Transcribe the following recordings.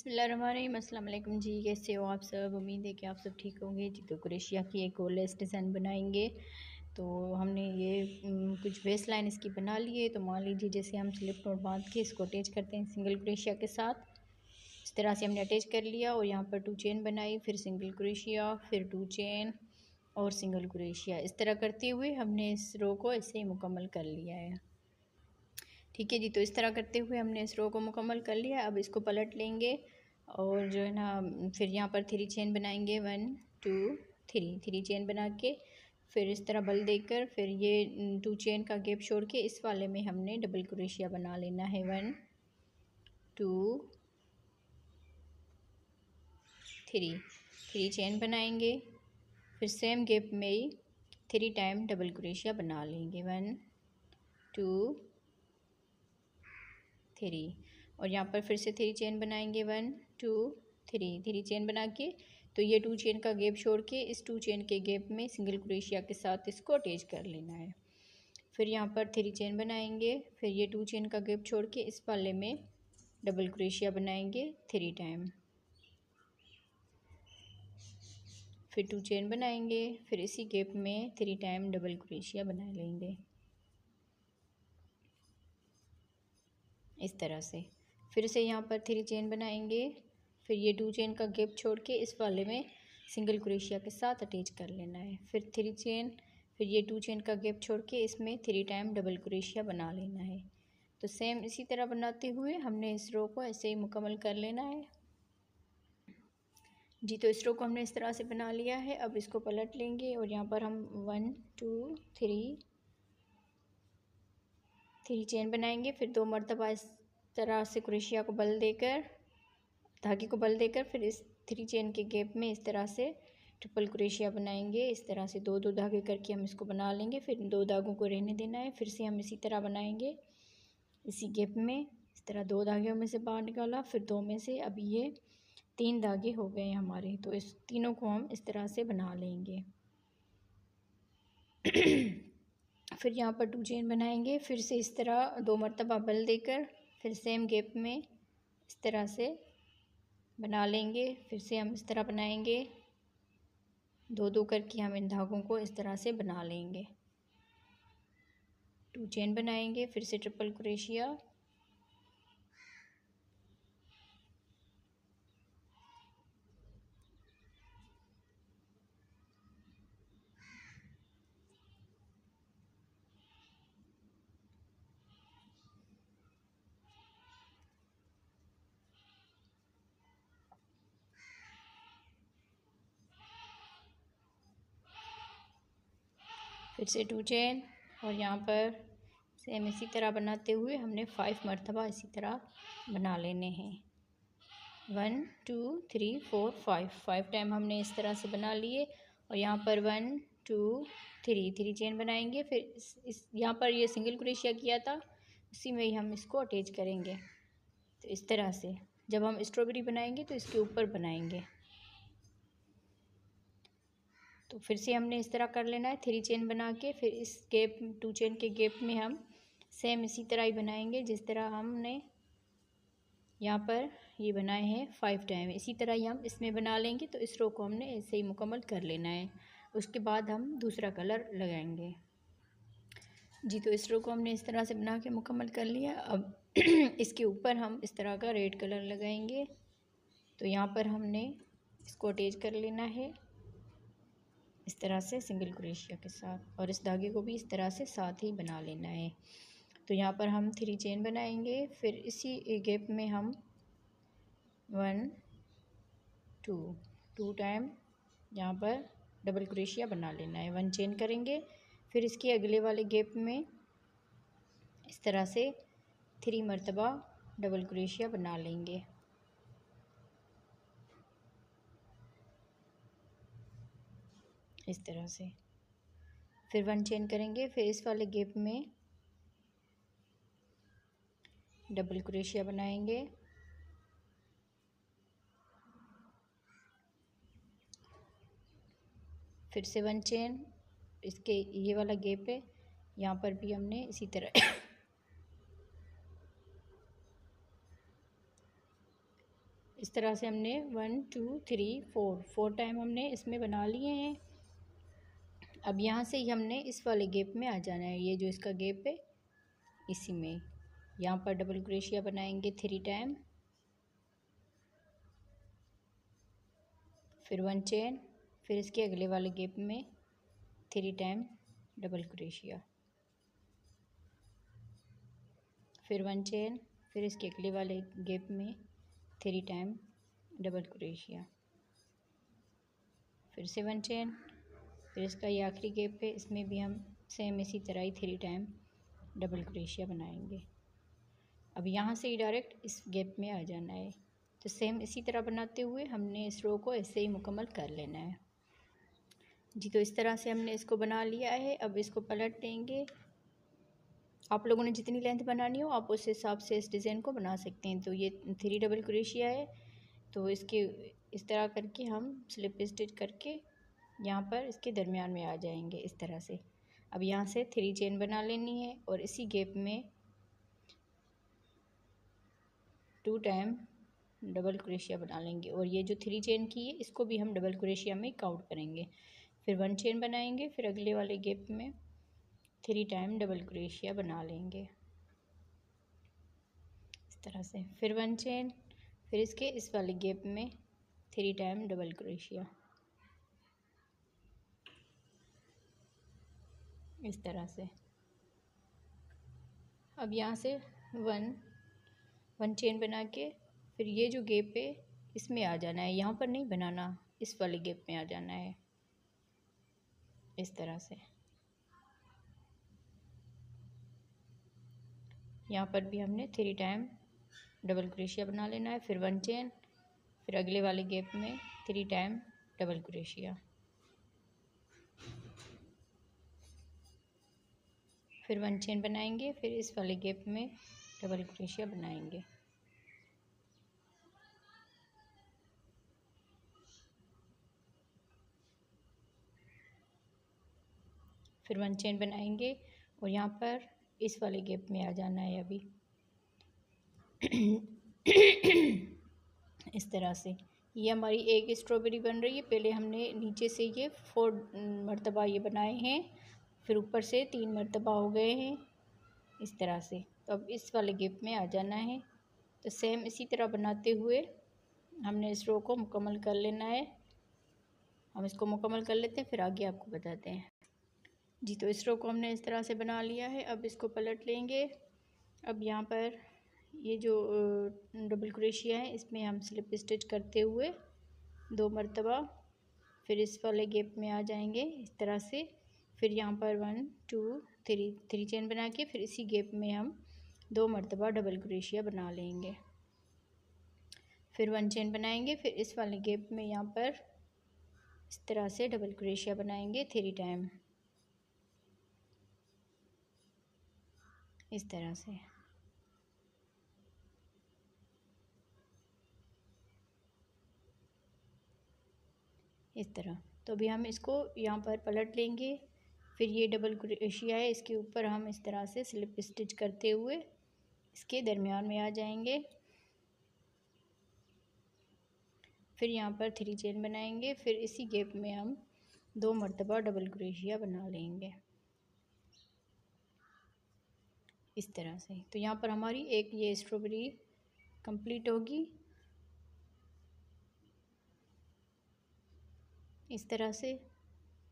बिस्मिल्लाहिर्रहमानिर्रहीम। अस्सलाम वालेकुम जी, कैसे हो आप सब? उम्मीद है कि आप सब ठीक होंगे जी। तो क्रोशिया की एक और लेस डिज़ाइन बनाएंगे। तो हमने ये कुछ बेस लाइन इसकी बना ली है। तो मान लीजिए जैसे हम स्लिप नॉट बांध के इसको अटैच करते हैं सिंगल क्रोशिया के साथ, इस तरह से हमने अटैच कर लिया और यहाँ पर 2 चेन बनाई, फिर सिंगल क्रोशिया, फिर 2 चेन और सिंगल क्रोशिया। इस तरह करते हुए हमने इस रो को ऐसे ही मुकम्मल कर लिया है। ठीक है जी। तो इस तरह करते हुए हमने इस रो को मुकम्मल कर लिया। अब इसको पलट लेंगे और जो है ना फिर यहाँ पर 3 चेन बनाएंगे। 1 2 3 चेन बना के फिर इस तरह बल देकर फिर ये 2 चेन का गैप छोड़ के इस वाले में हमने डबल क्रोशिया बना लेना है। 1 2 3 चेन बनाएंगे, फिर सेम गैप में ही 3 टाइम डबल क्रोशिया बना लेंगे। 1 2 3 और यहाँ पर फिर से 3 चेन बनाएंगे। 1 2 3 चेन बना के तो ये 2 चेन का गैप छोड़ के इस 2 चेन के गैप में सिंगल क्रोशिया के साथ इसको अटैच कर लेना है। फिर यहाँ पर 3 चेन बनाएंगे, फिर ये 2 चेन का गैप छोड़ के इस वाले में डबल क्रोशिया बनाएंगे 3 टाइम, फिर 2 चेन बनाएंगे, फिर इसी गैप में 3 टाइम डबल क्रोशिया बना लेंगे इस तरह से। फिर से यहाँ पर 3 चेन बनाएंगे, फिर ये 2 चेन का गैप छोड़ के इस वाले में सिंगल क्रोशिया के साथ अटैच कर लेना है। फिर 3 चेन, फिर ये 2 चेन का गैप छोड़ के इसमें 3 टाइम डबल क्रोशिया बना लेना है। तो सेम इसी तरह बनाते हुए हमने इस रो को ऐसे ही मुकम्मल कर लेना है जी। तो इस रो को हमने इस तरह से बना लिया है। अब इसको पलट लेंगे और यहाँ पर हम 1 2 3 चेन बनाएंगे, फिर 2 मरतबा इस तरह से क्रोशिया को बल देकर, धागे को बल देकर फिर इस 3 चेन के गैप में इस तरह से ट्रिपल क्रोशिया बनाएंगे। इस तरह से 2 धागे करके हम इसको बना लेंगे, फिर 2 धागों को रहने देना है। फिर से हम इसी तरह बनाएंगे, इसी गैप में इस तरह 2 धागों में से बाहर निकाला, फिर 2 में से अभी ये 3 धागे हो गए हमारे। तो इस तीनों को हम इस तरह से बना लेंगे। फिर यहाँ पर 2 चेन बनाएंगे, फिर से इस तरह 2 मरतबा बल देकर फिर सेम गैप में इस तरह से बना लेंगे। फिर से हम इस तरह बनाएंगे, 2 करके हम इन धागों को इस तरह से बना लेंगे। 2 चेन बनाएंगे, फिर से ट्रिपल क्रोशिया, फिर से 2 चेन और यहाँ पर सेम इसी तरह बनाते हुए हमने 5 मरतबा इसी तरह बना लेने हैं। 1 2 3 4 5 टाइम हमने इस तरह से बना लिए और यहाँ पर 1 2 3 चेन बनाएंगे। फिर इस यहाँ पर ये सिंगल क्रोशिया किया था उसी में ही हम इसको अटैच करेंगे। तो इस तरह से जब हम स्ट्रॉबेरी बनाएंगे तो इसके ऊपर बनाएंगे। तो फिर से हमने इस तरह कर लेना है, 3 चेन बना के फिर इस गैप 2 चेन के गैप में हम सेम इसी तरह ही बनाएंगे जिस तरह हमने यहाँ पर ये बनाए हैं 5 टाइम। इसी तरह ही हम इसमें बना लेंगे। तो इस रो को हमने ऐसे ही मुकम्मल कर लेना है। उसके बाद हम दूसरा कलर लगाएंगे जी। तो इस रो को हमने इस तरह से बना के मुकम्मल कर लिया। अब इसके ऊपर हम इस तरह का रेड कलर लगाएंगे। तो यहाँ पर हमने इसको अटैच कर लेना है इस तरह से सिंगल क्रोशिया के साथ, और इस धागे को भी इस तरह से साथ ही बना लेना है। तो यहाँ पर हम 3 चेन बनाएंगे, फिर इसी गैप में हम 1 2 टाइम यहाँ पर डबल क्रोशिया बना लेना है। 1 चेन करेंगे, फिर इसके अगले वाले गैप में इस तरह से 3 मरतबा डबल क्रोशिया बना लेंगे। इस तरह से फिर 1 चेन करेंगे, फिर इस वाले गैप में डबल क्रोशिया बनाएंगे। फिर से 1 चेन, इसके ये वाला गैप है यहाँ पर भी हमने इसी तरह इस तरह से हमने 1 2 3 4 टाइम हमने इसमें बना लिए हैं। अब यहाँ से ही हमने इस वाले गैप में आ जाना है, ये जो इसका गैप है इसी में यहाँ पर डबल क्रोशिया बनाएंगे 3 टाइम, फिर 1 चेन, फिर इसके अगले वाले गैप में 3 टाइम डबल क्रोशिया, फिर 1 चेन, फिर इसके अगले वाले गैप में 3 टाइम डबल क्रोशिया, फिर से 1 चेन, फिर इसका ये आखिरी गैप है, इसमें भी हम सेम इसी तरह ही 3 टाइम डबल क्रोशिया बनाएंगे। अब यहाँ से ही डायरेक्ट इस गैप में आ जाना है। तो सेम इसी तरह बनाते हुए हमने इस रो को ऐसे ही मुकम्मल कर लेना है जी। तो इस तरह से हमने इसको बना लिया है। अब इसको पलट देंगे। आप लोगों ने जितनी लेंथ बनानी हो आप उस हिसाब से इस डिज़ाइन को बना सकते हैं। तो ये 3 डबल क्रोशिया है, तो इसके इस तरह करके हम स्लिप स्टिच करके यहाँ पर इसके दरमियान में आ जाएंगे इस तरह से। अब यहाँ से 3 चेन बना लेनी है और इसी गैप में 2 टाइम डबल क्रोशिया बना लेंगे और ये जो 3 चेन की है इसको भी हम डबल क्रोशिया में काउंट करेंगे। फिर 1 चेन बनाएंगे, फिर अगले वाले गैप में 3 टाइम डबल क्रोशिया बना लेंगे इस तरह से, फिर 1 चेन, फिर इसके इस वाले गैप में 3 टाइम डबल क्रोशिया इस तरह से। अब यहाँ से 1 चेन बना के फिर ये जो गैप है इसमें आ जाना है, यहाँ पर नहीं बनाना, इस वाले गैप में आ जाना है इस तरह से। यहाँ पर भी हमने 3 टाइम डबल क्रोशिया बना लेना है, फिर 1 चेन, फिर अगले वाले गैप में 3 टाइम डबल क्रोशिया, फिर 1 चेन बनाएंगे, फिर इस वाले गैप में डबल क्रोशिया बनाएंगे, फिर 1 चेन बनाएंगे और यहाँ पर इस वाले गैप में आ जाना है अभी इस तरह से। ये हमारी एक स्ट्रॉबेरी बन रही है। पहले हमने नीचे से ये 4 मरतबा ये बनाए हैं, फिर ऊपर से 3 मरतबा हो गए हैं इस तरह से। तो अब इस वाले गैप में आ जाना है। तो सेम इसी तरह बनाते हुए हमने इस रो को मुकम्मल कर लेना है। हम इसको मुकम्मल कर लेते हैं, फिर आगे आपको बताते हैं जी। तो इस रो को हमने इस तरह से बना लिया है। अब इसको पलट लेंगे। अब यहाँ पर ये जो डबल क्रोशिया है इसमें हम स्लिप स्टिच करते हुए 2 मरतबा फिर इस वाले गैप में आ जाएंगे इस तरह से। फिर यहाँ पर 1 2 3 चेन बना के फिर इसी गैप में हम 2 मरतबा डबल क्रोशिया बना लेंगे, फिर 1 चेन बनाएंगे, फिर इस वाले गैप में यहाँ पर इस तरह से डबल क्रोशिया बनाएंगे 3 टाइम इस तरह से। इस तरह। तो अभी हम इसको यहाँ पर पलट लेंगे। फिर ये डबल क्रोशिया है, इसके ऊपर हम इस तरह से स्लिप स्टिच करते हुए इसके दरमियान में आ जाएंगे। फिर यहाँ पर 3 चेन बनाएंगे, फिर इसी गैप में हम 2 मरतबा डबल क्रोशिया बना लेंगे इस तरह से। तो यहाँ पर हमारी एक ये स्ट्रॉबेरी कंप्लीट होगी इस तरह से।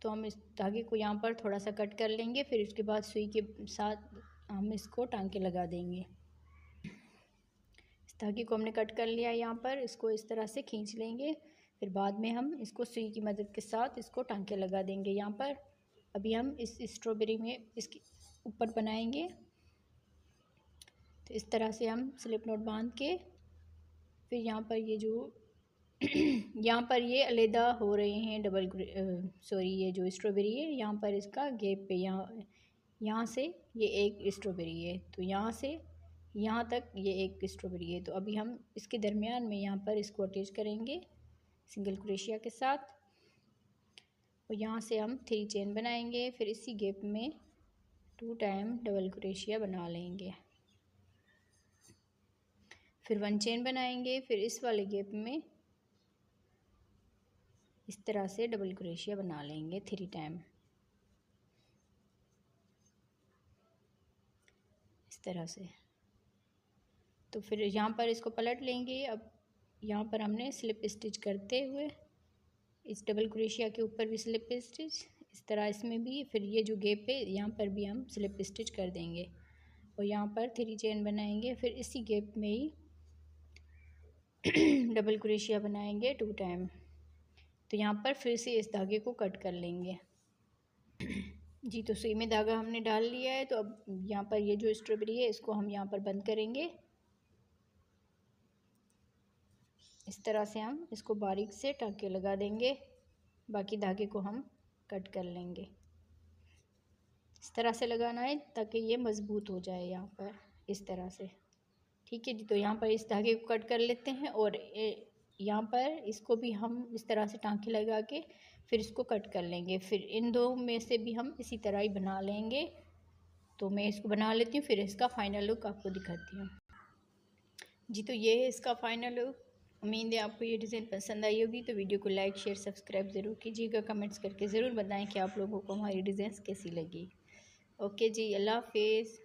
तो हम इस धागे को यहाँ पर थोड़ा सा कट कर लेंगे, फिर उसके बाद सुई के साथ हम इसको टांके लगा देंगे। इस धागे को हमने कट कर लिया यहाँ पर, इसको इस तरह से खींच लेंगे, फिर बाद में हम इसको सुई की मदद के साथ इसको टांके लगा देंगे यहाँ पर। अभी हम इस स्ट्रॉबेरी में इसके ऊपर बनाएंगे। तो इस तरह से हम स्लिप नॉट बांध के फिर यहाँ पर ये जो यहाँ पर ये अलहदा हो रहे हैं ये जो स्ट्रॉबेरी है यहाँ पर इसका गैप पे यहाँ से ये एक स्ट्रॉबेरी है, तो यहाँ से यहाँ तक ये एक स्ट्रॉबेरी है। तो अभी हम इसके दरमियान में यहाँ पर इसको अटैच करेंगे सिंगल क्रोशिया के साथ और यहाँ से हम 3 चेन बनाएंगे, फिर इसी गैप में 2 टाइम डबल क्रोशिया बना लेंगे, फिर 1 चेन बनाएंगे। फिर इस वाले गैप में इस तरह से डबल क्रोशिया बना लेंगे 3 टाइम, इस तरह से। तो फिर यहाँ पर इसको पलट लेंगे। अब यहाँ पर हमने स्लिप स्टिच करते हुए इस डबल क्रोशिया के ऊपर भी स्लिप स्टिच, इस तरह इसमें भी, फिर ये जो गैप है यहाँ पर भी हम स्लिप स्टिच कर देंगे और यहाँ पर 3 चेन बनाएंगे। फिर इसी गैप में ही डबल क्रोशिया बनाएंगे 2 टाइम। तो यहाँ पर फिर से इस धागे को कट कर लेंगे। जी, तो सुई में धागा हमने डाल लिया है। तो अब यहाँ पर ये जो स्ट्रॉबेरी है इसको हम यहाँ पर बंद करेंगे। इस तरह से हम इसको बारीक से टाँके लगा देंगे, बाकी धागे को हम कट कर लेंगे। इस तरह से लगाना है ताकि ये मज़बूत हो जाए यहाँ पर, इस तरह से। ठीक है जी, तो यहाँ पर इस धागे को कट कर लेते हैं और यहाँ पर इसको भी हम इस तरह से टाँके लगा के फिर इसको कट कर लेंगे। फिर इन दो में से भी हम इसी तरह ही बना लेंगे। तो मैं इसको बना लेती हूँ, फिर इसका फ़ाइनल लुक आपको दिखाती हूँ। जी, तो ये है इसका फ़ाइनल लुक। उम्मीद है आपको ये डिज़ाइन पसंद आई होगी। तो वीडियो को लाइक शेयर सब्सक्राइब ज़रूर कीजिएगा। कमेंट्स करके ज़रूर बताएं कि आप लोगों को हमारी डिज़ाइंस कैसी लगी। ओके जी, अल्लाह हाफिज़।